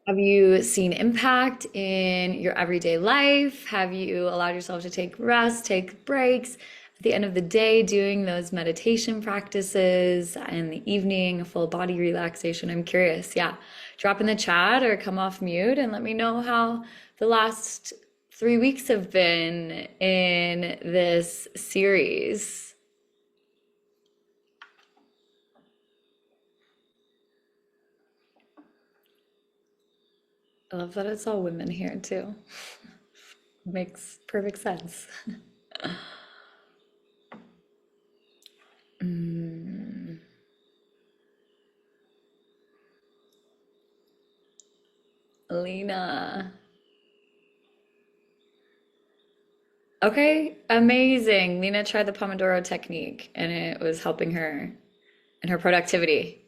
Have you seen impact in your everyday life? Have you allowed yourself to take rest, take breaks at the end of the day, doing those meditation practices in the evening, full body relaxation? I'm curious. Yeah. Drop in the chat or come off mute and let me know how the last 3 weeks have been in this series. I love that it's all women here too. Makes perfect sense. Lena. Okay, amazing. Lena tried the Pomodoro technique and it was helping her in her productivity.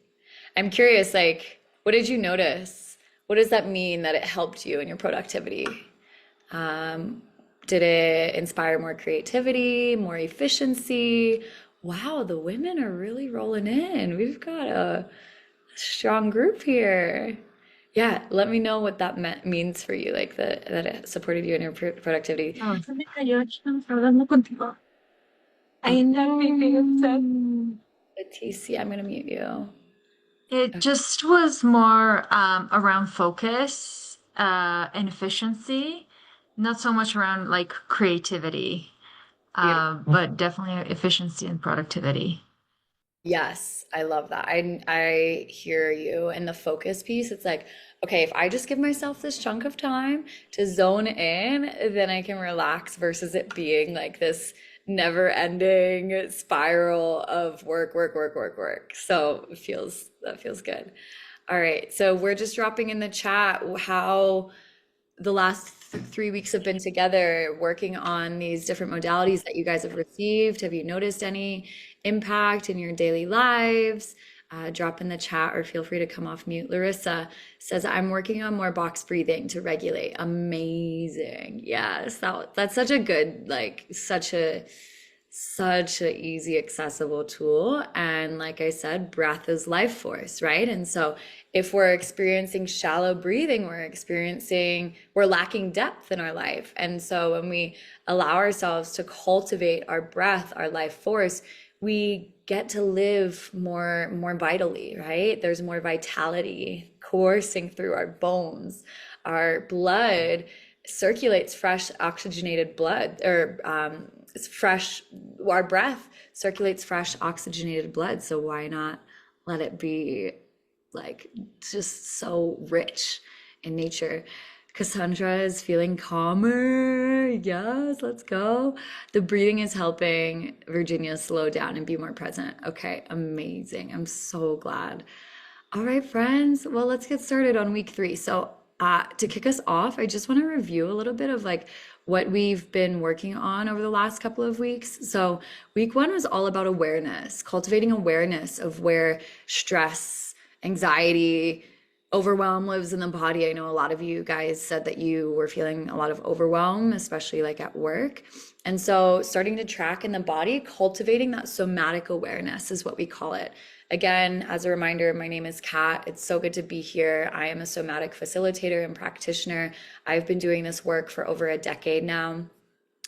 I'm curious, like, what did you notice? What does that mean that it helped you in your productivity? Um, did it inspire more creativity, more efficiency? Wow, the women are really rolling in. We've got a strong group here. Yeah, let me know what that means for you, like that it supported you in your productivity. Hablando contigo. Okay, I know. Leticia, I'm gonna mute you. It Okay. just was more around focus and efficiency, not so much around like creativity, Beautiful. but definitely efficiency and productivity. Yes, I love that. I hear you. And the focus piece, it's like, okay, if I just give myself this chunk of time to zone in, then I can relax versus it being like this never-ending spiral of work, work, work, work, work. So that feels good. All right. So we're just dropping in the chat how the last 3 weeks have been together working on these different modalities that you guys have received. Have you noticed any impact in your daily lives? Drop in the chat or feel free to come off mute. Larissa says, I'm working on more box breathing to regulate. Amazing. Yes, that's such a good, like, such a easy, accessible tool. And like I said, breath is life force, right? And so if we're experiencing shallow breathing, we're lacking depth in our life. And so when we allow ourselves to cultivate our breath, our life force, we get to live more vitally, right? There's more vitality coursing through our bones. Our blood circulates fresh oxygenated blood, or it's fresh, our breath circulates fresh oxygenated blood. So why not let it be like just so rich in nature? Cassandra is feeling calmer. Yes, let's go. The breathing is helping Virginia slow down and be more present. Okay, amazing. I'm so glad. All right, friends. Well, let's get started on week 3. So, to kick us off, I just want to review a little bit of like what we've been working on over the last couple of weeks. So, week 1 was all about awareness, cultivating awareness of where stress, anxiety, overwhelm lives in the body. I know a lot of you guys said that you were feeling a lot of overwhelm, especially like at work. And so, starting to track in the body, cultivating that somatic awareness is what we call it. Again, as a reminder, my name is Kat. It's so good to be here. I am a somatic facilitator and practitioner. I've been doing this work for over a decade now.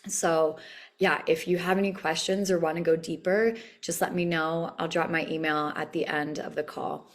So, yeah, if you have any questions or want to go deeper, just let me know. I'll drop my email at the end of the call.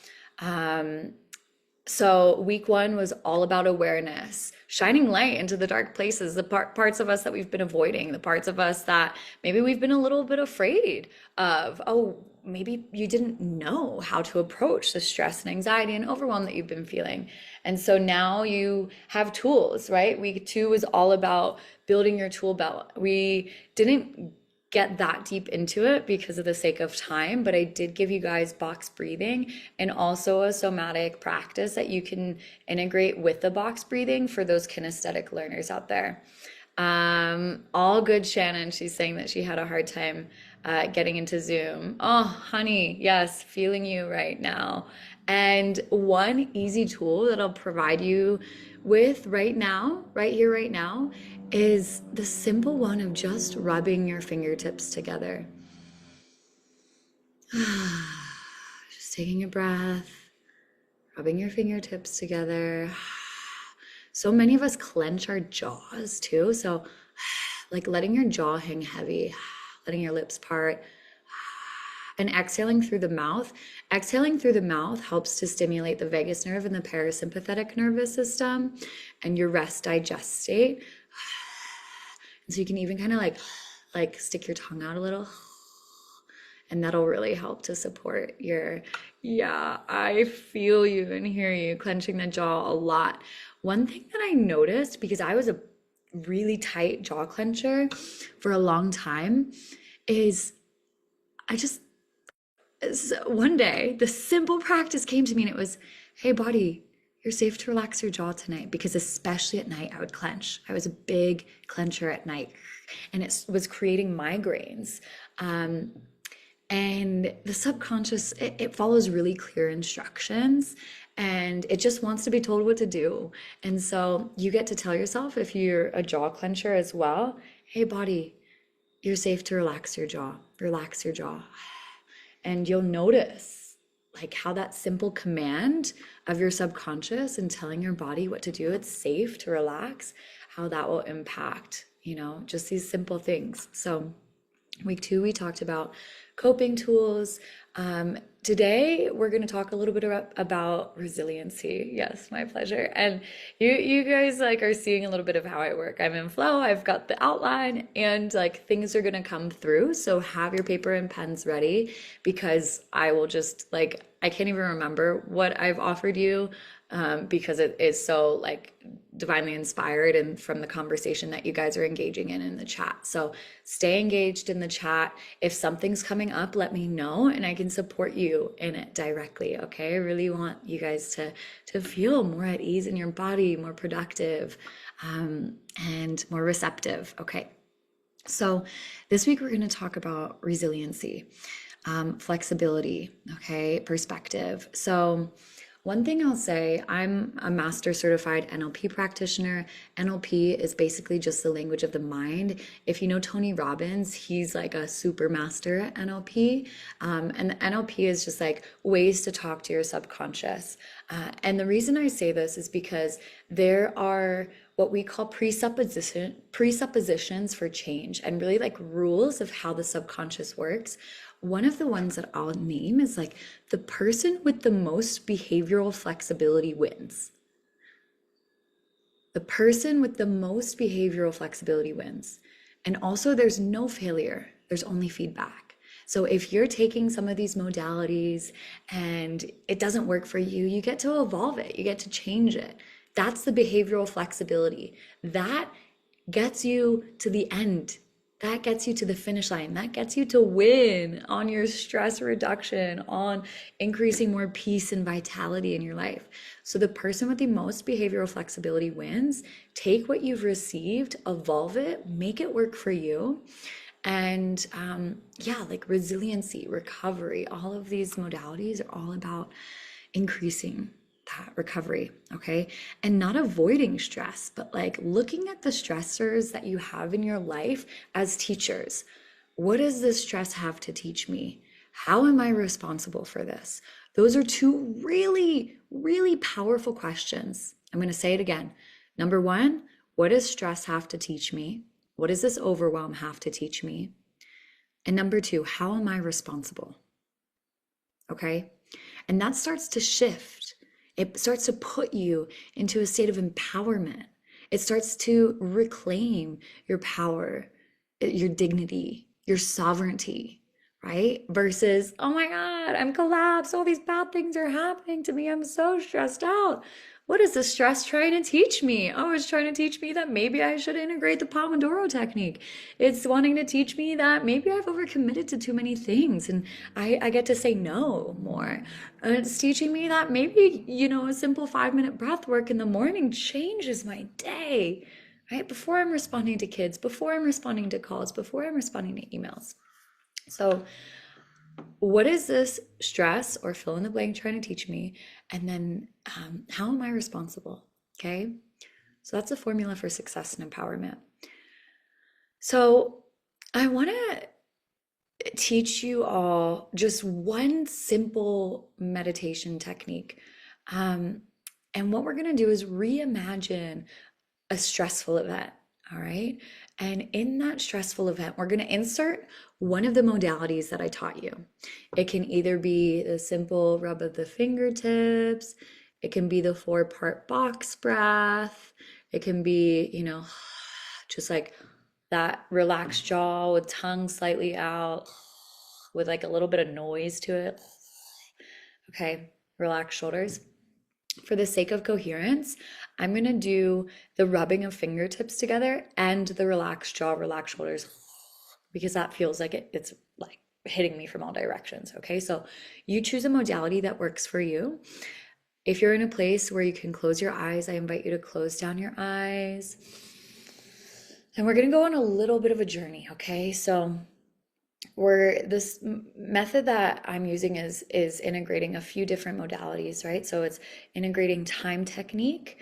So, week 1 was all about awareness, shining light into the dark places, the parts of us that we've been avoiding, the parts of us that maybe we've been a little bit afraid of. Oh, maybe you didn't know how to approach the stress and anxiety and overwhelm that you've been feeling. And so now you have tools, right? Week 2 was all about building your tool belt. We didn't get that deep into it because of the sake of time, but I did give you guys box breathing and also a somatic practice that you can integrate with the box breathing for those kinesthetic learners out there. All good, Shannon. She's saying that she had a hard time getting into Zoom. Oh, honey, yes, feeling you right now. And one easy tool that I'll provide you with right now, right here, right now, is the simple one of just rubbing your fingertips together. Just taking a breath, rubbing your fingertips together. So many of us clench our jaws too. So, like letting your jaw hang heavy, letting your lips part, and exhaling through the mouth. Exhaling through the mouth helps to stimulate the vagus nerve and the parasympathetic nervous system and your rest digest state. And so you can even kind of like stick your tongue out a little, and that'll really help to support your, yeah, I feel you and hear you clenching the jaw a lot. One thing that I noticed, because I was a really tight jaw clencher for a long time, is I just, one day the simple practice came to me, and it was, hey body, you're safe to relax your jaw tonight. Because especially at night I would clench. I was a big clencher at night, and it was creating migraines. um, and the subconscious, it follows really clear instructions, and it just wants to be told what to do. And so you get to tell yourself, if you're a jaw clencher as well, hey body, you're safe to relax your jaw. Relax your jaw. And you'll notice like how that simple command of your subconscious and telling your body what to do, it's safe to relax, how that will impact, just these simple things. So week 2, we talked about coping tools. Today, we're going to talk a little bit about resiliency. Yes, my pleasure. And you guys like are seeing a little bit of how I work. I'm in flow. I've got the outline, and like things are going to come through. So have your paper and pens ready, because I will just like, I can't even remember what I've offered you, because it is so like divinely inspired and from the conversation that you guys are engaging in the chat. So stay engaged in the chat. If something's coming up, let me know and I can support you in it directly. Okay, I really want you guys to feel more at ease in your body, more productive, and more receptive. Okay, so this week we're going to talk about resiliency, flexibility, okay, perspective. So one thing I'll say, I'm a master certified NLP practitioner. NLP is basically just the language of the mind. If you know Tony Robbins, he's like a super master at NLP. And the NLP is just like ways to talk to your subconscious. And the reason I say this is because there are what we call presuppositions for change, and really like rules of how the subconscious works. One of the ones that I'll name is like the person with the most behavioral flexibility wins. The person with the most behavioral flexibility wins. And also, there's no failure, there's only feedback. So if you're taking some of these modalities and it doesn't work for you, you get to evolve it, you get to change it. That's the behavioral flexibility. That gets you to the end. That gets you to the finish line. That gets you to win on your stress reduction, on increasing more peace and vitality in your life. So the person with the most behavioral flexibility wins. Take what you've received, evolve it, make it work for you. And yeah, like resiliency, recovery, all of these modalities are all about increasing that recovery, okay? And not avoiding stress, but like looking at the stressors that you have in your life as teachers. What does this stress have to teach me? How am I responsible for this? Those are two really, really powerful questions. I'm going to say it again. Number one, what does stress have to teach me? What does this overwhelm have to teach me? And number two, how am I responsible? Okay? And that starts to shift. It starts to put you into a state of empowerment. It starts to reclaim your power, your dignity, your sovereignty, right? Versus, oh my God, I'm collapsed. All these bad things are happening to me. I'm so stressed out. What is the stress trying to teach me? Oh, it's trying to teach me that maybe I should integrate the Pomodoro technique. It's wanting to teach me that maybe I've overcommitted to too many things and I get to say no more. It's teaching me that maybe, a simple 5-minute breath work in the morning changes my day, right? Before I'm responding to kids, before I'm responding to calls, before I'm responding to emails. So what is this stress or fill in the blank trying to teach me? And then how am I responsible? Okay. So that's a formula for success and empowerment. So I want to teach you all just one simple meditation technique. And what we're going to do is reimagine a stressful event. All right. And in that stressful event, we're going to insert one of the modalities that I taught you. It can either be the simple rub of the fingertips, it can be the 4-part box breath, it can be, just like that relaxed jaw with tongue slightly out, with like a little bit of noise to it. Okay. Relax shoulders. For the sake of coherence, I'm going to do the rubbing of fingertips together and the relaxed jaw, relaxed shoulders, because that feels like it's like hitting me from all directions. Okay, so you choose a modality that works for you. If you're in a place where you can close your eyes, I invite you to close down your eyes. And we're going to go on a little bit of a journey. Okay, so this method that I'm using is integrating a few different modalities, right? So it's integrating time technique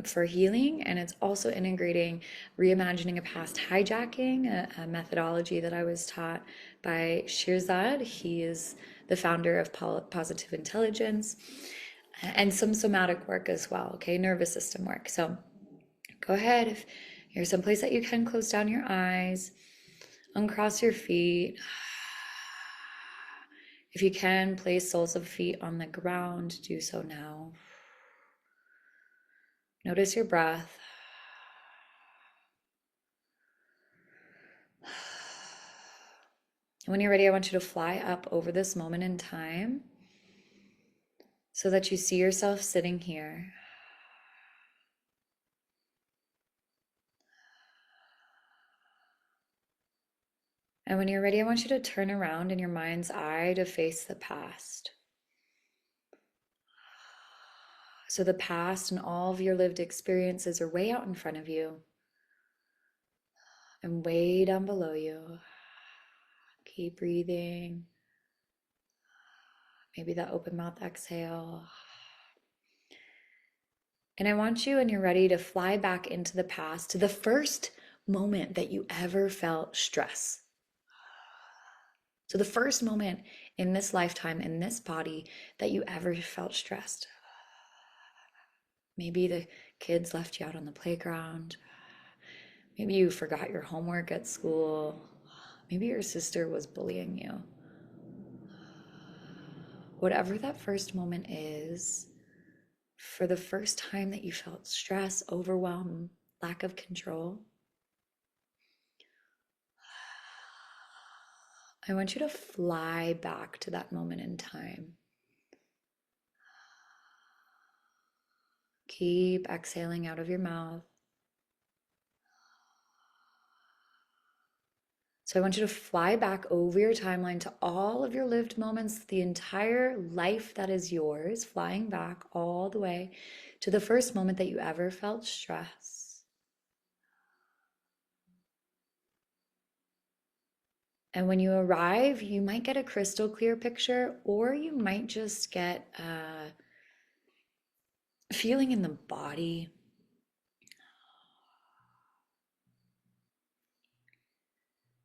for healing, and it's also integrating reimagining a past hijacking, a methodology that I was taught by Shirzad. He is the founder of Positive Intelligence, and some somatic work as well, okay, nervous system work. So go ahead, if you're someplace that you can, close down your eyes, uncross your feet. If you can, place soles of feet on the ground, do so now. Notice your breath. When you're ready, I want you to fly up over this moment in time so that you see yourself sitting here. And when you're ready, I want you to turn around in your mind's eye to face the past. So the past and all of your lived experiences are way out in front of you and way down below you. Keep breathing. Maybe that open mouth exhale. And I want you, when you're ready, to fly back into the past to the first moment that you ever felt stress. So the first moment in this lifetime, in this body, that you ever felt stressed. Maybe the kids left you out on the playground. Maybe you forgot your homework at school. Maybe your sister was bullying you. Whatever that first moment is, for the first time that you felt stress, overwhelm, lack of control, I want you to fly back to that moment in time. Keep exhaling out of your mouth. So I want you to fly back over your timeline to all of your lived moments, the entire life that is yours, flying back all the way to the first moment that you ever felt stress. And when you arrive, you might get a crystal clear picture, or you might just get a feeling in the body.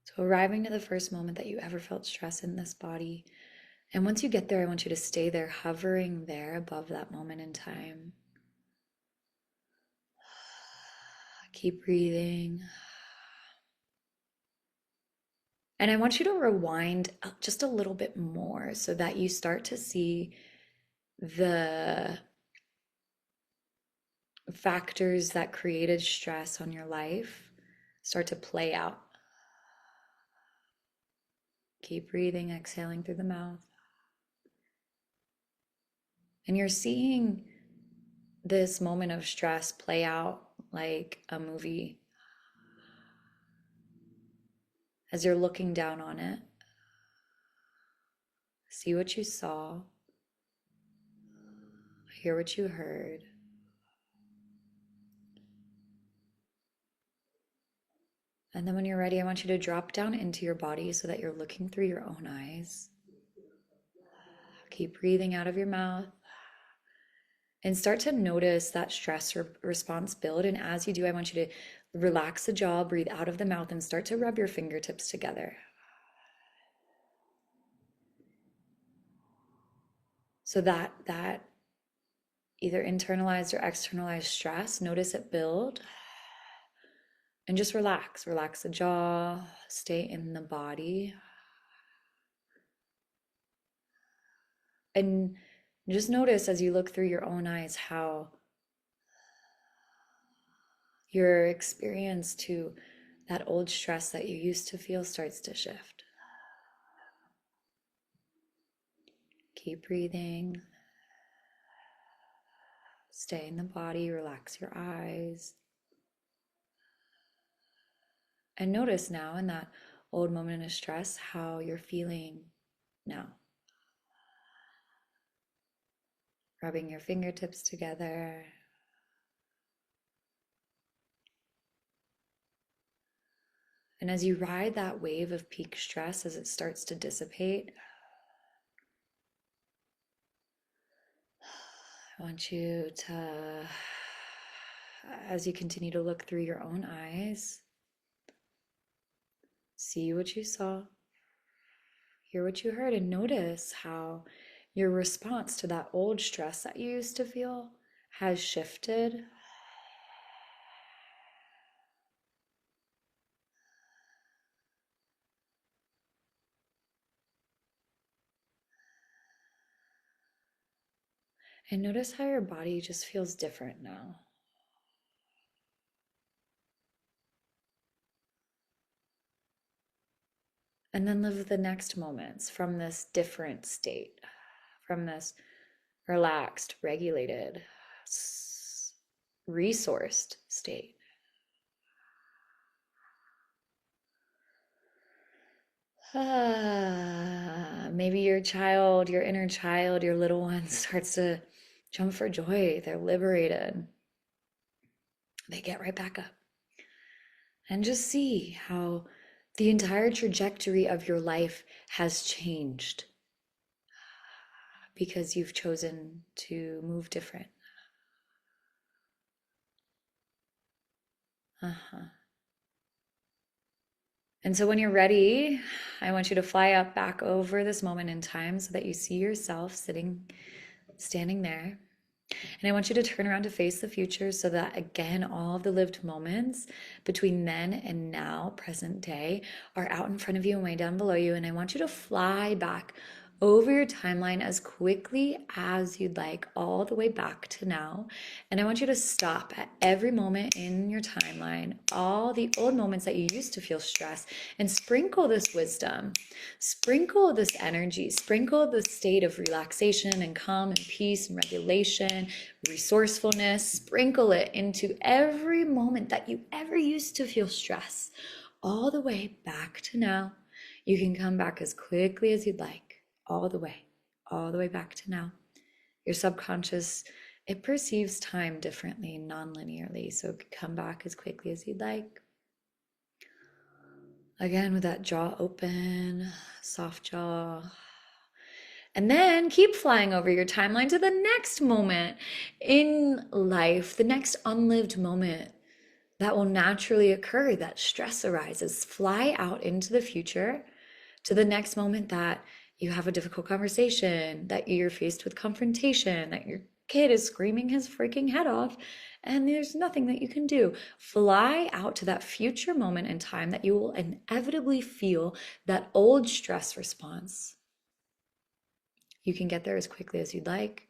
So arriving to the first moment that you ever felt stress in this body. And once you get there, I want you to stay there, hovering there above that moment in time. Keep breathing. And I want you to rewind just a little bit more so that you start to see the factors that created stress on your life start to play out. Keep breathing, exhaling through the mouth. And you're seeing this moment of stress play out like a movie. As you're looking down on it, see what you saw, hear what you heard. And then when you're ready, I want you to drop down into your body so that you're looking through your own eyes. Keep breathing out of your mouth and start to notice that stress response build. And as you do, I want you to relax the jaw, breathe out of the mouth, and start to rub your fingertips together. So that either internalized or externalized stress. Notice it build and just relax. Relax the jaw, stay in the body. And just notice as you look through your own eyes how your experience to that old stress that you used to feel starts to shift. Keep breathing. Stay in the body, relax your eyes. And notice now in that old moment of stress how you're feeling now. Rubbing your fingertips together. And as you ride that wave of peak stress as it starts to dissipate, I want you to, as you continue to look through your own eyes, see what you saw, hear what you heard, and notice how your response to that old stress that you used to feel has shifted. And notice how your body just feels different now. And then live the next moments from this different state, from this relaxed, regulated, resourced state. Maybe your child, your inner child, your little one starts to jump for joy. They're liberated. They get right back up. And just see how the entire trajectory of your life has changed because you've chosen to move different. Uh-huh. And so when you're ready, I want you to fly up back over this moment in time so that you see yourself standing there. And I want you to turn around to face the future so that, again, all of the lived moments between then and now, present day, are out in front of you and way down below you. And I want you to fly back over your timeline as quickly as you'd like, all the way back to now. And I want you to stop at every moment in your timeline, all the old moments that you used to feel stress, and sprinkle this wisdom, sprinkle this energy, sprinkle the state of relaxation and calm and peace and regulation, resourcefulness, sprinkle it into every moment that you ever used to feel stress, all the way back to now. You can come back as quickly as you'd like, all the way back to now. Your subconscious, it perceives time differently, non-linearly, so come back as quickly as you'd like. Again, with that jaw open, soft jaw. And then keep flying over your timeline to the next moment in life, the next unlived moment that will naturally occur, that stress arises. Fly out into the future to the next moment that you have a difficult conversation, that you're faced with confrontation, that your kid is screaming his freaking head off, and there's nothing that you can do. Fly out to that future moment in time that you will inevitably feel that old stress response. You can get there as quickly as you'd like.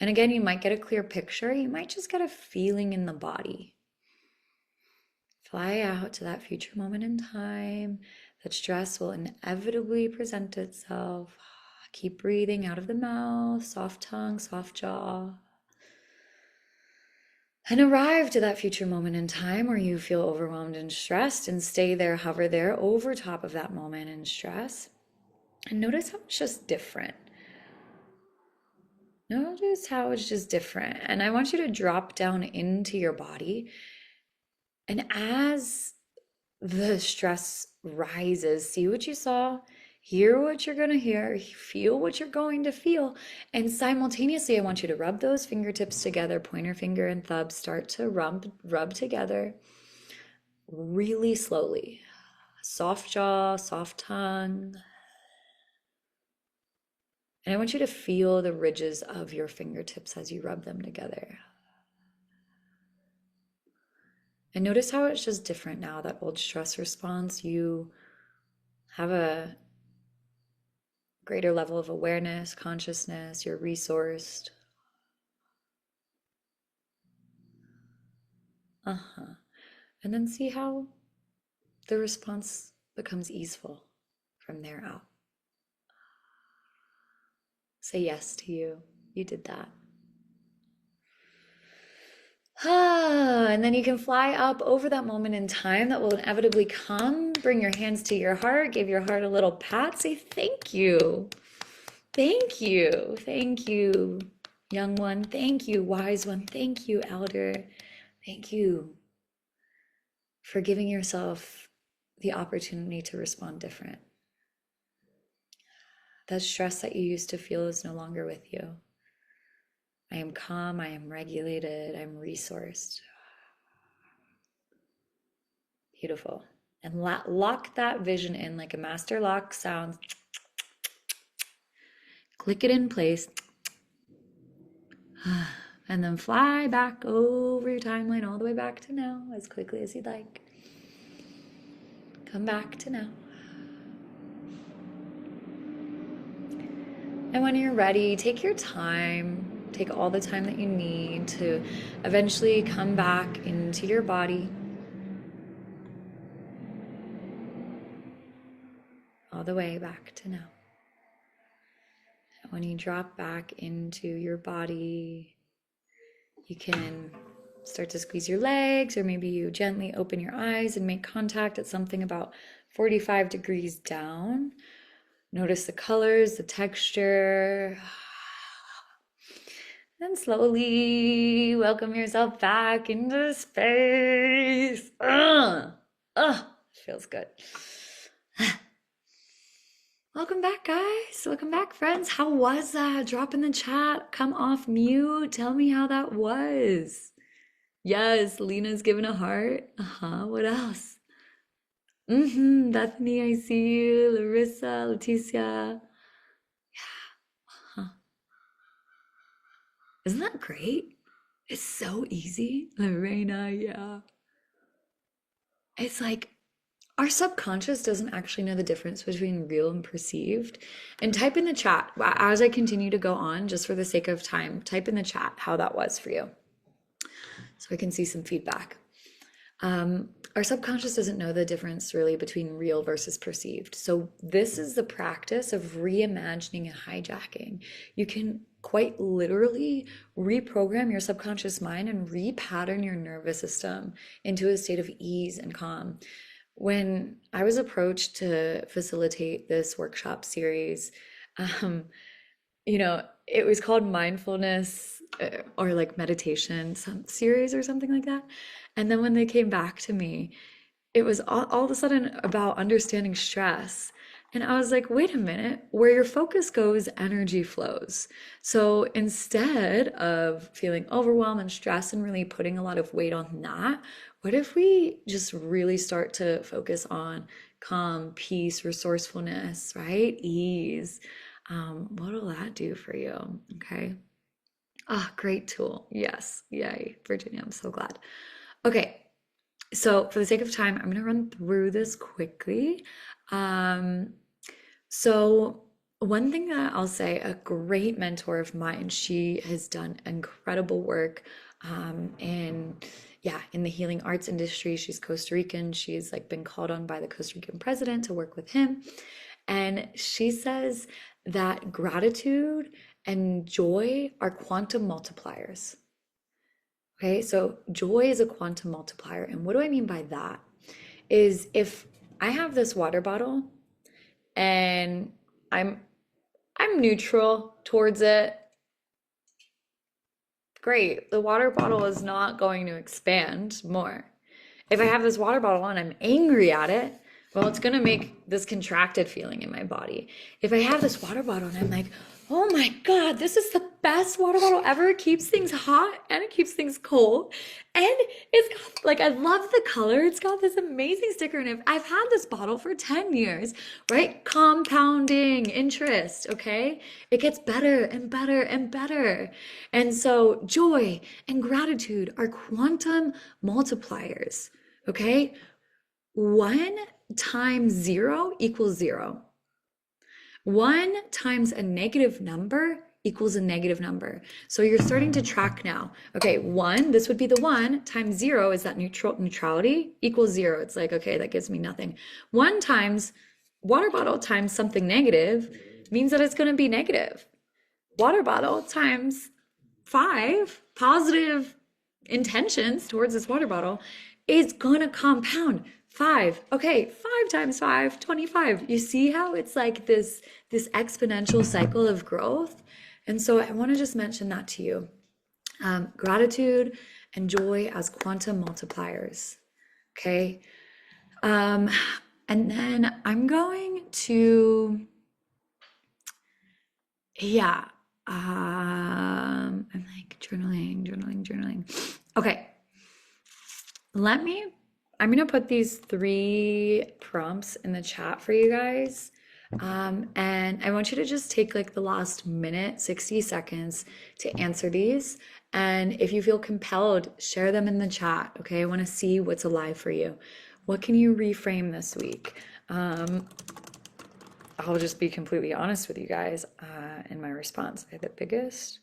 And again, you might get a clear picture. You might just get a feeling in the body. Fly out to that future moment in time. That stress will inevitably present itself. Keep breathing out of the mouth, soft tongue, soft jaw. And arrive to that future moment in time where you feel overwhelmed and stressed, and stay there, hover there over top of that moment in stress. And notice how it's just different. Notice how it's just different. And I want you to drop down into your body. And as the stress rises, see what you saw, hear what you're going to hear, feel what you're going to feel. And simultaneously, I want you to rub those fingertips together, pointer finger and thumb, start to rub together really slowly. Soft jaw, soft tongue. And I want you to feel the ridges of your fingertips as you rub them together. And notice how it's just different now, that old stress response. You have a greater level of awareness, consciousness, you're resourced. Uh-huh. And then see how the response becomes easeful from there out. Say yes to you. You did that. And then you can fly up over that moment in time that will inevitably come. Bring your hands to your heart. Give your heart a little pat. Say thank you. Thank you. Thank you, young one. Thank you, wise one. Thank you, elder. Thank you for giving yourself the opportunity to respond different. That stress that you used to feel is no longer with you. I am calm, I am regulated, I'm resourced. Beautiful. And lock that vision in like a master lock sound. Click it in place. And then fly back over your timeline all the way back to now as quickly as you'd like. Come back to now. And when you're ready, take your time. Take all the time that you need to eventually come back into your body. All the way back to now. And when you drop back into your body, you can start to squeeze your legs, or maybe you gently open your eyes and make contact at something about 45 degrees down. Notice the colors, the texture. Then slowly welcome yourself back into space. Feels good. Welcome back, guys. Welcome back, friends. How was that? Drop in the chat. Come off mute. Tell me how that was. Yes, Lena's giving a heart. What else? Bethany, I see you. Larissa, Leticia. Yeah. Isn't that great? It's so easy. Lorena, yeah. It's like our subconscious doesn't actually know the difference between real and perceived. And type in the chat as I continue to go on, just for the sake of time, type in the chat how that was for you so I can see some feedback. Our subconscious doesn't know the difference really between real versus perceived. So this is the practice of reimagining and hijacking. You can quite literally reprogram your subconscious mind and repattern your nervous system into a state of ease and calm. When I was approached to facilitate this workshop series, it was called mindfulness or like meditation some series or something like that. And then when they came back to me, it was all of a sudden about understanding stress. And I was like, wait a minute, where your focus goes, energy flows. So instead of feeling overwhelmed and stressed and really putting a lot of weight on that, what if we just really start to focus on calm, peace, resourcefulness, right? Ease. What will that do for you? Okay. Great tool. Yes. Yay. Virginia, I'm so glad. Okay. So for the sake of time, I'm going to run through this quickly. So one thing that I'll say, a great mentor of mine, she has done incredible work in the healing arts industry. She's Costa Rican. She's like been called on by the Costa Rican president to work with him. And she says that gratitude and joy are quantum multipliers. Okay, so joy is a quantum multiplier. And what do I mean by that? Is if I have this water bottle and I'm neutral towards it, great. The water bottle is not going to expand more. If I have this water bottle and I'm angry at it, well, it's going to make this contracted feeling in my body. If I have this water bottle and I'm like, Oh my God, this is the best water bottle ever. It keeps things hot and it keeps things cold. And it's got, like, I love the color. It's got this amazing sticker in it. I've had this bottle for 10 years, right? Compounding interest, okay? It gets better and better and better. And so joy and gratitude are quantum multipliers, okay? One times zero equals zero. One times a negative number equals a negative number. So you're starting to track now. Okay, one, this would be the one, times zero is that neutrality equals zero. It's like, okay, that gives me nothing. One times water bottle times something negative means that it's going to be negative. Water bottle times five positive intentions towards this water bottle is gonna compound. Five. Okay, 5 times 5, 25. You see how it's like this exponential cycle of growth? And so I want to just mention that to you. Gratitude and joy as quantum multipliers. Okay. Um, and then I'm going to, yeah. I'm like journaling. Okay. Let me, I'm going to put these three prompts in the chat for you guys. And I want you to just take like the last minute, 60 seconds to answer these. And if you feel compelled, share them in the chat. Okay. I want to see what's alive for you. What can you reframe this week? I'll just be completely honest with you guys in my response. I had the biggest.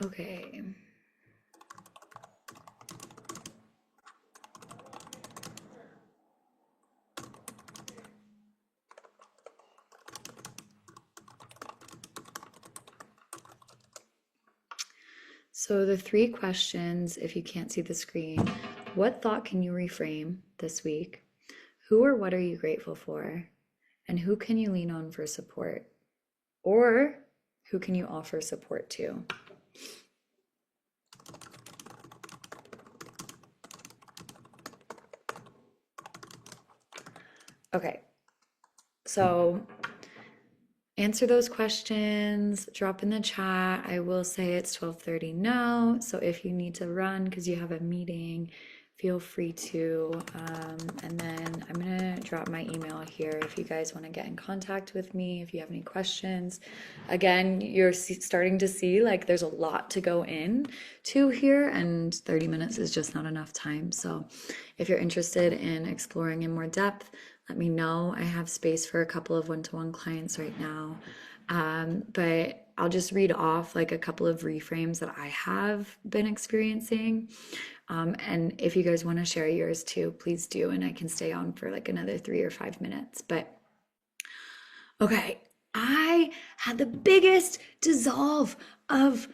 Okay. So the three questions, if you can't see the screen, what thought can you reframe this week? Who or what are you grateful for? And who can you lean on for support? Or who can you offer support to? Okay, so answer those questions, drop in the chat. I will say it's 12:30 now, so if you need to run because you have a meeting, feel free to. And then I'm gonna drop my email here if you guys want to get in contact with me, if you have any questions. Again, you're starting to see like there's a lot to go in to here, and 30 minutes is just not enough time. So if you're interested in exploring in more depth, let me know. I have space for a couple of one-to-one clients right now. But I'll just read off like a couple of reframes that I have been experiencing. And if you guys want to share yours too, please do. And I can stay on for like another 3 or 5 minutes. But okay, I had the biggest dissolve of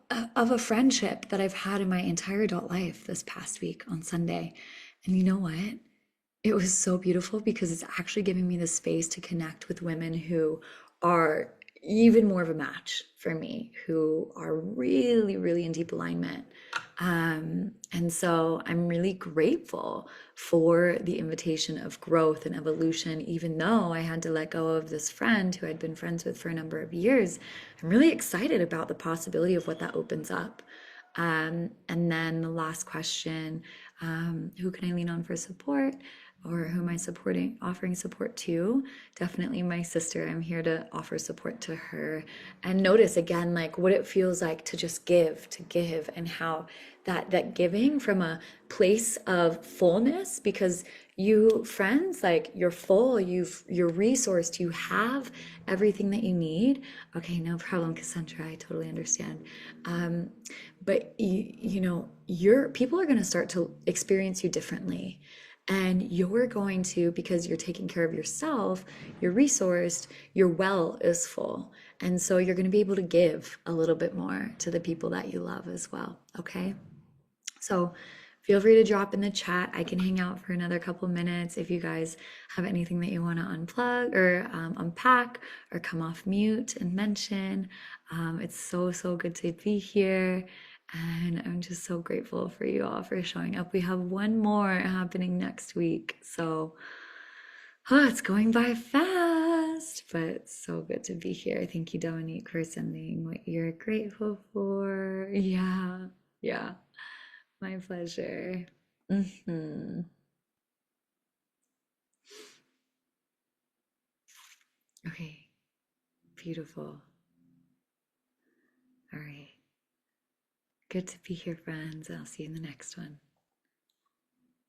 a friendship that I've had in my entire adult life this past week on Sunday. And you know what? It was so beautiful because it's actually giving me the space to connect with women who are even more of a match for me, who are really, really in deep alignment. And so I'm really grateful for the invitation of growth and evolution, even though I had to let go of this friend who I'd been friends with for a number of years. I'm really excited about the possibility of what that opens up. And then the last question, who can I lean on for support? Or who am I supporting, offering support to? Definitely my sister. I'm here to offer support to her. And notice again, like what it feels like to just give, and how that giving from a place of fullness, because you friends, like you're full, you're resourced, you have everything that you need. Okay, no problem, Cassandra. I totally understand. But you know, your people are going to start to experience you differently. And you're going to, because you're taking care of yourself, you're resourced, your well is full. And so you're going to be able to give a little bit more to the people that you love as well. Okay. So feel free to drop in the chat. I can hang out for another couple minutes if you guys have anything that you want to unplug or unpack or come off mute and mention. It's so, so good to be here. And I'm just so grateful for you all for showing up. We have one more happening next week. So, oh, it's going by fast, but it's so good to be here. Thank you, Dominique, for sending what you're grateful for. Yeah, yeah, my pleasure. Okay, beautiful. All right. Good to be here, friends. I'll see you in the next one.